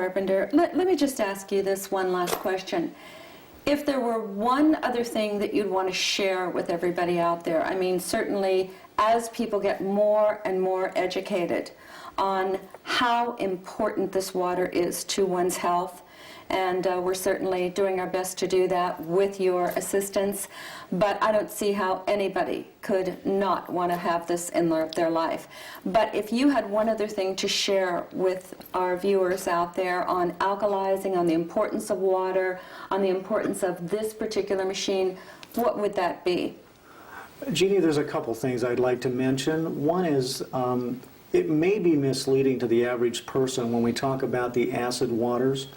Carpenter, let me just ask you this one last question. If there were one other thing that you'd want to share with everybody out there, I mean, certainly as people get more and more educated on how important this water is to one's health, and we're certainly doing our best to do that with your assistance, but I don't see how anybody could not want to have this in their life. But if you had one other thing to share with our viewers out there on alkalizing, on the importance of water, on the importance of this particular machine, what would that be? Jeannie, there's a couple things I'd like to mention. One is it may be misleading to the average person when we talk about the acid waters.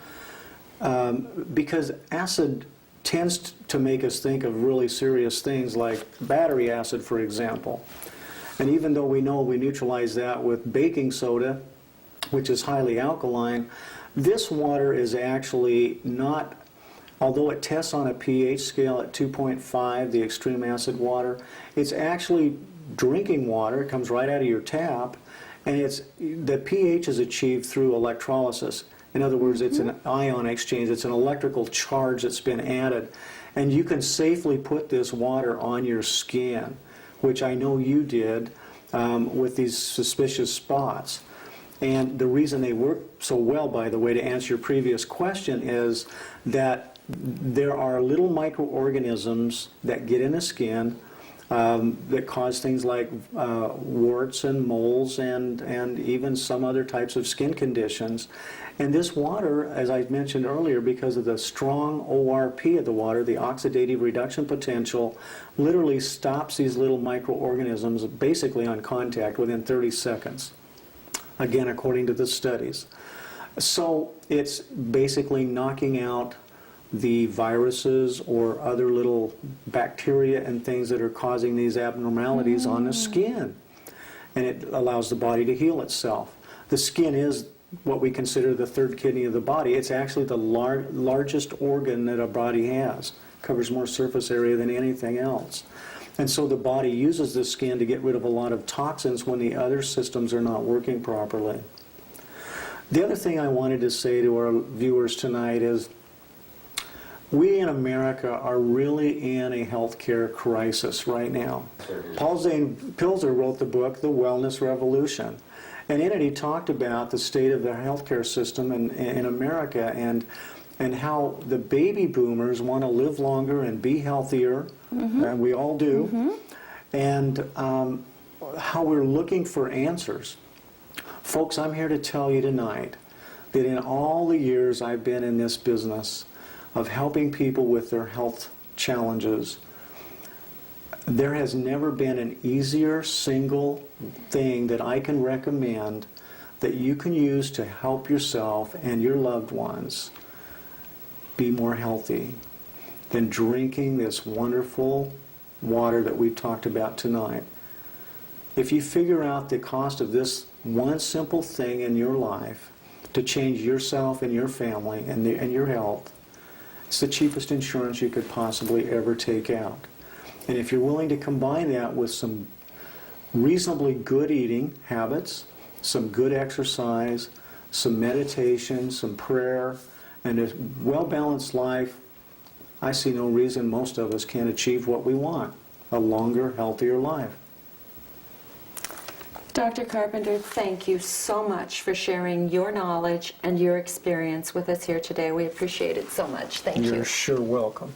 Because acid tends to make us think of really serious things like battery acid, for example. And even though we know we neutralize that with baking soda, which is highly alkaline, this water is actually not, although it tests on a pH scale at 2.5, the extreme acid water, it's actually drinking water. It comes right out of your tap, and the pH is achieved through electrolysis. In other words, it's an ion exchange. It's an electrical charge that's been added. And you can safely put this water on your skin, which I know you did with these suspicious spots. And the reason they work so well, by the way, to answer your previous question, is that there are little microorganisms that get in the skin that cause things like warts and moles and even some other types of skin conditions. And this water, as I mentioned earlier, because of the strong ORP of the water, the oxidative reduction potential, literally stops these little microorganisms basically on contact within 30 seconds. Again, according to the studies. So it's basically knocking out the viruses or other little bacteria and things that are causing these abnormalities on the skin. And it allows the body to heal itself. The skin is what we consider the third kidney of the body. It's actually the largest organ that a body has. Covers more surface area than anything else. And so the body uses the skin to get rid of a lot of toxins when the other systems are not working properly. The other thing I wanted to say to our viewers tonight is we in America are really in a healthcare crisis right now. Paul Zane Pilzer wrote the book, The Wellness Revolution. And in it he talked about the state of the healthcare system in America and how the baby boomers want to live longer and be healthier, and we all do, and how we're looking for answers. Folks, I'm here to tell you tonight that in all the years I've been in this business of helping people with their health challenges, there has never been an easier single thing that I can recommend that you can use to help yourself and your loved ones be more healthy than drinking this wonderful water that we've talked about tonight. If you figure out the cost of this one simple thing in your life to change yourself and your family and your health, it's the cheapest insurance you could possibly ever take out. And if you're willing to combine that with some reasonably good eating habits, some good exercise, some meditation, some prayer, and a well-balanced life, I see no reason most of us can't achieve what we want, a longer, healthier life. Dr. Carpenter, thank you so much for sharing your knowledge and your experience with us here today. We appreciate it so much. Thank you. You're sure welcome.